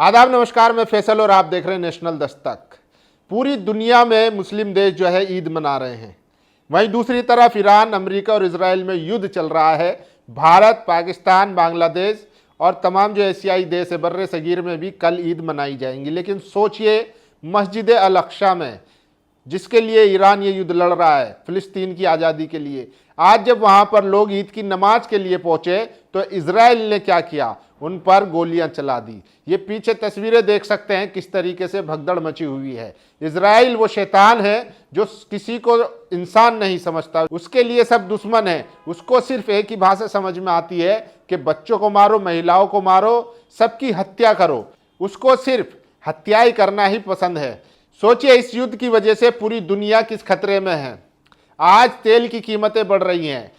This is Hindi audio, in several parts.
आदाब नमस्कार, मैं फैसल और आप देख रहे हैं नेशनल दस्तक। पूरी दुनिया में मुस्लिम देश जो है ईद मना रहे हैं। वहीं दूसरी तरफ ईरान, अमेरिका और इजराइल में युद्ध चल रहा है। भारत, पाकिस्तान, बांग्लादेश और तमाम जो एशियाई देश है बर्रे सगीर में भी कल ईद मनाई जाएंगी। लेकिन सोचिए, मस्जिद अल अक्सा में जिसके लिए ईरान ये युद्ध लड़ रहा है, फिलिस्तीन की आज़ादी के लिए, आज जब वहां पर लोग ईद की नमाज के लिए पहुंचे तो इजराइल ने क्या किया, उन पर गोलियां चला दी। ये पीछे तस्वीरें देख सकते हैं किस तरीके से भगदड़ मची हुई है। इजराइल वो शैतान है जो किसी को इंसान नहीं समझता, उसके लिए सब दुश्मन है। उसको सिर्फ एक ही भाषा समझ में आती है कि बच्चों को मारो, महिलाओं को मारो, सबकी हत्या करो। उसको सिर्फ हत्या ही करना ही पसंद है। सोचिए, इस युद्ध की वजह से पूरी दुनिया किस खतरे में है। आज तेल की कीमतें बढ़ रही हैं,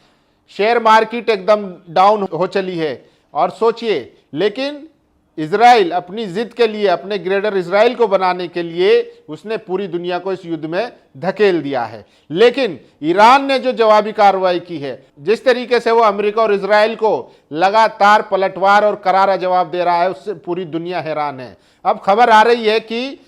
शेयर मार्केट एकदम डाउन हो चली है। और सोचिए, लेकिन इजराइल अपनी जिद के लिए, अपने ग्रेटर इजराइल को बनाने के लिए उसने पूरी दुनिया को इस युद्ध में धकेल दिया है। लेकिन ईरान ने जो जवाबी कार्रवाई की है, जिस तरीके से वो अमेरिका और इजराइल को लगातार पलटवार और करारा जवाब दे रहा है, उससे पूरी दुनिया हैरान है। अब खबर आ रही है कि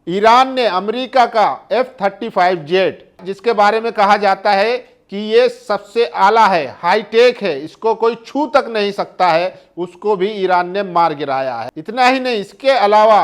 ईरान ने अमेरिका का F-35 जेट, जिसके बारे में कहा जाता है कि ये सबसे आला है, हाईटेक है, इसको कोई छू तक नहीं सकता है, उसको भी ईरान ने मार गिराया है। इतना ही नहीं, इसके अलावा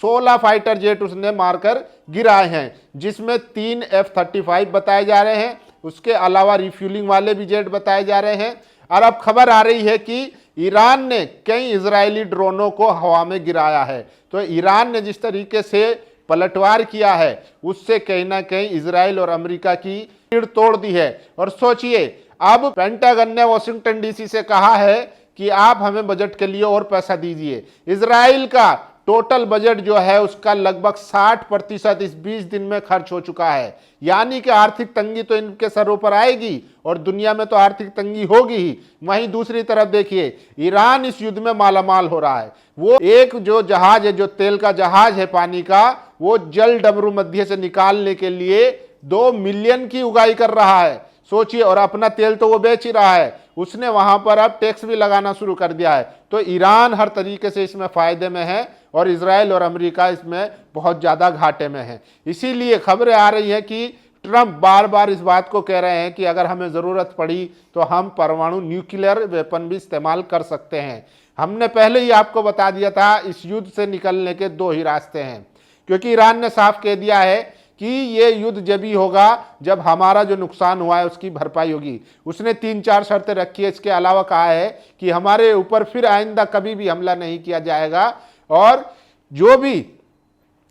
16 फाइटर जेट उसने मारकर गिराए हैं, जिसमें 3 F-35 बताए जा रहे हैं। उसके अलावा रिफ्यूलिंग वाले भी जेट बताए जा रहे हैं। और अब खबर आ रही है कि ईरान ने कई इजरायली ड्रोनों को हवा में गिराया है। तो ईरान ने जिस तरीके से पलटवार किया है, उससे कहीं ना कहीं इजराइल और अमेरिका की रीढ़ तोड़ दी है। और सोचिए, अब पेंटागन ने वाशिंगटन डीसी से कहा है कि आप हमें बजट के लिए और पैसा दीजिए। इजराइल का टोटल बजट जो है उसका लगभग 60% इस 20 दिन में खर्च हो चुका है। यानी कि आर्थिक तंगी तो इनके सरों पर आएगी और दुनिया में तो आर्थिक तंगी होगी ही। वहीं दूसरी तरफ देखिए, ईरान इस युद्ध में मालामाल हो रहा है। वो एक जो जहाज है, जो तेल का जहाज है पानी का, वो जल डमरू मध्य से निकालने के लिए 2 मिलियन की उगाई कर रहा है। सोचिए, और अपना तेल तो वो बेच ही रहा है, उसने वहां पर अब टैक्स भी लगाना शुरू कर दिया है। तो ईरान हर तरीके से इसमें फायदे में है और इजराइल और अमेरिका इसमें बहुत ज्यादा घाटे में है। इसीलिए खबरें आ रही है कि ट्रंप बार बार इस बात को कह रहे हैं कि अगर हमें जरूरत पड़ी तो हम परमाणु न्यूक्लियर वेपन भी इस्तेमाल कर सकते हैं। हमने पहले ही आपको बता दिया था, इस युद्ध से निकलने के 2 ही रास्ते हैं, क्योंकि ईरान ने साफ कह दिया है कि ये युद्ध जब ही होगा जब हमारा जो नुकसान हुआ है उसकी भरपाई होगी। उसने 3-4 शर्तें रखी है। इसके अलावा कहा है कि हमारे ऊपर फिर आइंदा कभी भी हमला नहीं किया जाएगा और जो भी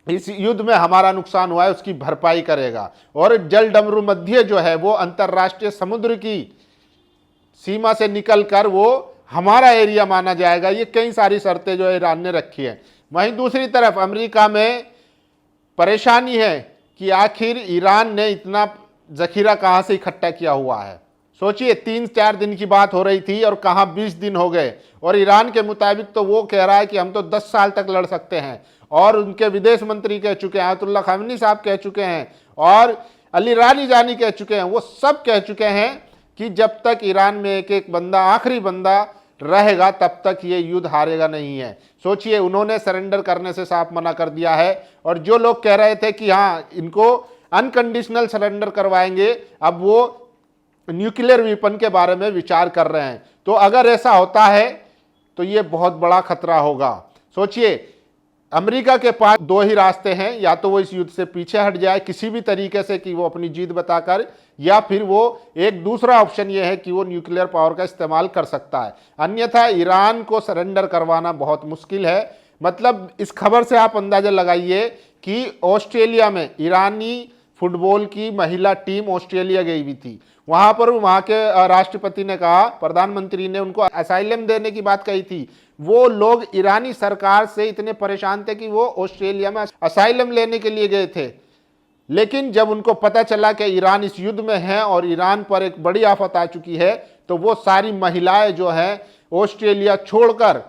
इस युद्ध में हमारा नुकसान हुआ है उसकी भरपाई करेगा। और जल डमरू मध्य जो है वो अंतरराष्ट्रीय समुद्र की सीमा से निकलकर वो हमारा एरिया माना जाएगा। ये कई सारी शर्तें जो ईरान ने रखी है। वहीं दूसरी तरफ अमेरिका में परेशानी है कि आखिर ईरान ने इतना जखीरा कहां से इकट्ठा किया हुआ है। सोचिए, 3-4 दिन की बात हो रही थी और कहां 20 दिन हो गए। और ईरान के मुताबिक तो वो कह रहा है कि हम तो 10 साल तक लड़ सकते हैं। और उनके विदेश मंत्री कह चुके हैं, आयतुल्लाह खामेनी साहब कह चुके हैं और अली रानी जानी कह चुके हैं, वो सब कह चुके हैं कि जब तक ईरान में एक एक बंदा, आखिरी बंदा रहेगा तब तक ये युद्ध हारेगा नहीं है। सोचिए, उन्होंने सरेंडर करने से साफ मना कर दिया है। और जो लोग कह रहे थे कि हाँ इनको अनकंडीशनल सरेंडर करवाएंगे, अब वो न्यूक्लियर वेपन के बारे में विचार कर रहे हैं। तो अगर ऐसा होता है तो ये बहुत बड़ा खतरा होगा। सोचिए, अमेरिका के पास 2 ही रास्ते हैं, या तो वो इस युद्ध से पीछे हट जाए किसी भी तरीके से कि वो अपनी जीत बताकर, या फिर वो एक दूसरा ऑप्शन ये है कि वो न्यूक्लियर पावर का इस्तेमाल कर सकता है। अन्यथा ईरान को सरेंडर करवाना बहुत मुश्किल है। मतलब इस खबर से आप अंदाजा लगाइए कि ऑस्ट्रेलिया में ईरानी फुटबॉल की महिला टीम ऑस्ट्रेलिया गई हुई थी। वहां पर वहां के राष्ट्रपति ने कहा, प्रधानमंत्री ने उनको असाइलम देने की बात कही थी। वो लोग ईरानी सरकार से इतने परेशान थे कि वो ऑस्ट्रेलिया में असाइलम लेने के लिए गए थे। लेकिन जब उनको पता चला कि ईरान इस युद्ध में है और ईरान पर एक बड़ी आफत आ चुकी है, तो वो सारी महिलाएं जो हैं ऑस्ट्रेलिया छोड़कर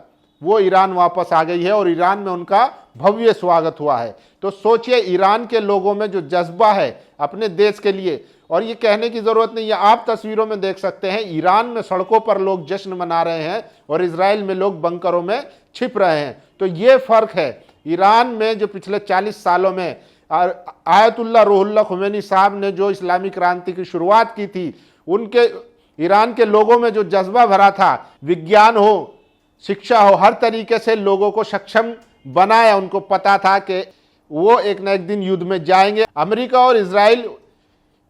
वो ईरान वापस आ गई है और ईरान में उनका भव्य स्वागत हुआ है। तो सोचिए, ईरान के लोगों में जो जज्बा है अपने देश के लिए, और ये कहने की जरूरत नहीं है, आप तस्वीरों में देख सकते हैं ईरान में सड़कों पर लोग जश्न मना रहे हैं और इजराइल में लोग बंकरों में छिप रहे हैं। तो ये फ़र्क है ईरान में जो पिछले 40 सालों में आयतुल्लाह रूहुल्लाह खुमैनी साहब ने जो इस्लामी क्रांति की शुरुआत की थी, उनके ईरान के लोगों में जो जज्बा भरा था, विज्ञान हो, शिक्षा हो, हर तरीके से लोगों को सक्षम बनाया। उनको पता था कि वो एक न एक दिन युद्ध में जाएंगे। अमेरिका और इजराइल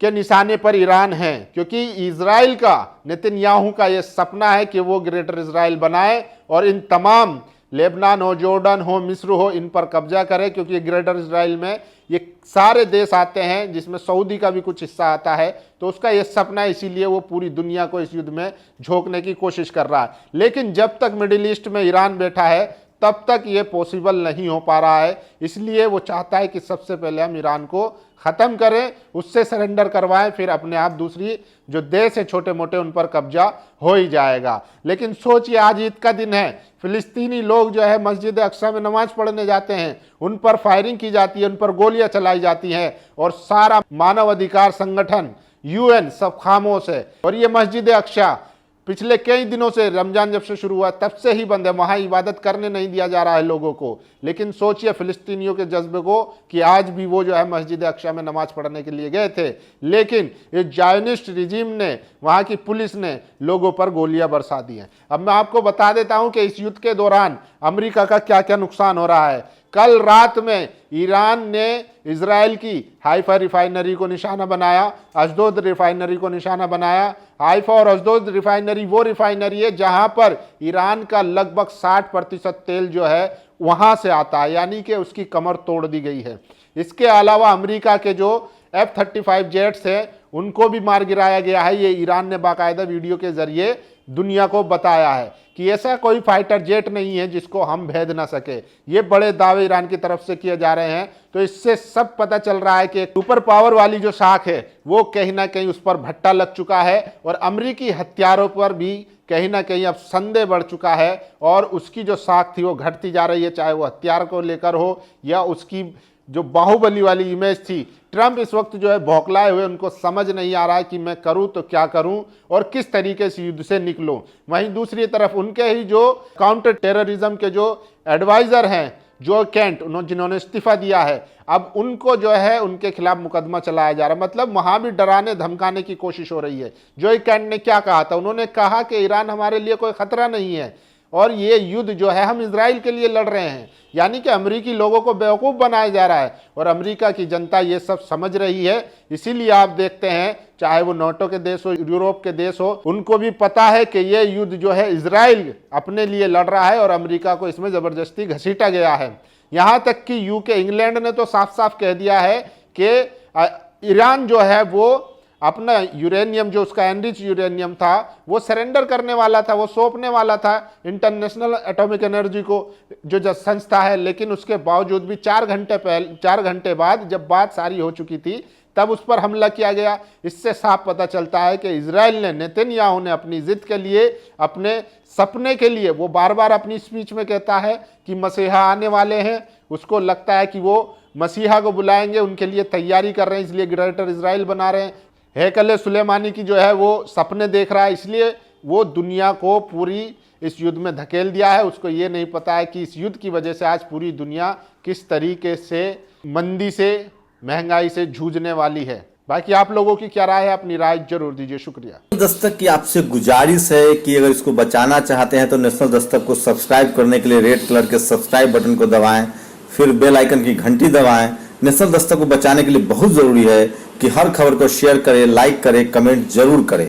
के निशाने पर ईरान है, क्योंकि इजराइल का, नेतन्याहू का ये सपना है कि वो ग्रेटर इजराइल बनाए और इन तमाम लेबनान हो, जॉर्डन हो, मिस्र हो, इन पर कब्जा करे, क्योंकि ग्रेटर इजराइल में ये सारे देश आते हैं, जिसमें सऊदी का भी कुछ हिस्सा आता है। तो उसका ये सपना है, इसीलिए वो पूरी दुनिया को इस युद्ध में झोंकने की कोशिश कर रहा है। लेकिन जब तक मिडिल ईस्ट में ईरान बैठा है तब तक ये पॉसिबल नहीं हो पा रहा है। इसलिए वो चाहता है कि सबसे पहले हम ईरान को ख़त्म करें, उससे सरेंडर करवाएं, फिर अपने आप दूसरी जो देश है छोटे मोटे उन पर कब्जा हो ही जाएगा। लेकिन सोचिए, आज ईद का दिन है, फिलिस्तीनी लोग जो है मस्जिद अक्सा में नमाज पढ़ने जाते हैं, उन पर फायरिंग की जाती है, उन पर गोलियां चलाई जाती हैं, और सारा मानव अधिकार संगठन UN सब खामोश है। और ये मस्जिद अक्सा पिछले कई दिनों से, रमजान जब से शुरू हुआ तब से ही बंद है, वहाँ इबादत करने नहीं दिया जा रहा है लोगों को। लेकिन सोचिए फिलिस्तीनियों के जज्बे को कि आज भी वो जो है मस्जिद अक्सा में नमाज पढ़ने के लिए गए थे, लेकिन ये जायनिस्ट रिजीम ने, वहाँ की पुलिस ने लोगों पर गोलियां बरसा दी हैं। अब मैं आपको बता देता हूँ कि इस युद्ध के दौरान अमेरिका का क्या क्या नुकसान हो रहा है। कल रात में ईरान ने इजराइल की हाइफा रिफाइनरी को निशाना बनाया, अशदोद रिफाइनरी को निशाना बनाया। हाइफा और अशदोद रिफाइनरी वो रिफाइनरी है जहां पर ईरान का लगभग 60% तेल जो है वहां से आता है, यानी कि उसकी कमर तोड़ दी गई है। इसके अलावा अमेरिका के जो F-35 जेट्स हैं उनको भी मार गिराया गया है। ये ईरान ने बाकायदा वीडियो के जरिए दुनिया को बताया है कि ऐसा कोई फाइटर जेट नहीं है जिसको हम भेद ना सके। ये बड़े दावे ईरान की तरफ से किए जा रहे हैं। तो इससे सब पता चल रहा है कि सुपर पावर वाली जो शाख है वो कहीं ना कहीं उस पर भट्टा लग चुका है, और अमेरिकी हथियारों पर भी कहीं ना कहीं अब संदेह बढ़ चुका है, और उसकी जो साख थी वो घटती जा रही है, चाहे वो हथियार को लेकर हो या उसकी जो बाहुबली वाली इमेज थी। ट्रंप इस वक्त जो है बौखलाए हुए, उनको समझ नहीं आ रहा है कि मैं करूं तो क्या करूं और किस तरीके से युद्ध से निकलूं। वहीं दूसरी तरफ उनके ही जो काउंटर टेररिज्म के जो एडवाइजर हैं, जो कैंट, जिन्होंने इस्तीफा दिया है, अब उनको जो है उनके खिलाफ मुकदमा चलाया जा रहा है। मतलब वहां भी डराने धमकाने की कोशिश हो रही है। जो कैंट ने क्या कहा था, उन्होंने कहा कि ईरान हमारे लिए कोई खतरा नहीं है और ये युद्ध जो है हम इजराइल के लिए लड़ रहे हैं, यानी कि अमेरिकी लोगों को बेवकूफ़ बनाया जा रहा है। और अमेरिका की जनता ये सब समझ रही है। इसीलिए आप देखते हैं, चाहे वो नाटो के देश हो, यूरोप के देश हो, उनको भी पता है कि ये युद्ध जो है इजराइल अपने लिए लड़ रहा है और अमेरिका को इसमें ज़बरदस्ती घसीटा गया है। यहाँ तक कि UK, इंग्लैंड ने तो साफ साफ कह दिया है कि ईरान जो है वो अपना यूरेनियम, जो उसका एनरिच यूरेनियम था, वो सरेंडर करने वाला था, वो सौंपने वाला था इंटरनेशनल एटॉमिक एनर्जी को, जो संस्था है। लेकिन उसके बावजूद भी 4 घंटे बाद जब बात सारी हो चुकी थी तब उस पर हमला किया गया। इससे साफ पता चलता है कि इजराइल ने, नेतन्याहू ने अपनी जिद के लिए, अपने सपने के लिए, वो बार बार अपनी स्पीच में कहता है कि मसीहा आने वाले हैं, उसको लगता है कि वो मसीहा को बुलाएंगे, उनके लिए तैयारी कर रहे हैं, इसलिए ग्रेटर इजराइल बना रहे हैं। हैकल सुलेमानी की जो है वो सपने देख रहा है, इसलिए वो दुनिया को पूरी इस युद्ध में धकेल दिया है। उसको ये नहीं पता है कि इस युद्ध की वजह से आज पूरी दुनिया किस तरीके से मंदी से, महंगाई से जूझने वाली है। बाकी आप लोगों की क्या राय है, अपनी राय जरूर दीजिए। शुक्रिया। दस्तक की आपसे गुजारिश है कि अगर इसको बचाना चाहते हैं तो नेशनल दस्तक को सब्सक्राइब करने के लिए रेड कलर के सब्सक्राइब बटन को दबाएं, फिर बेल आइकन की घंटी दबाएं। नेशनल दस्तक को बचाने के लिए बहुत जरूरी है कि हर खबर को शेयर करें, लाइक करें, कमेंट जरूर करें।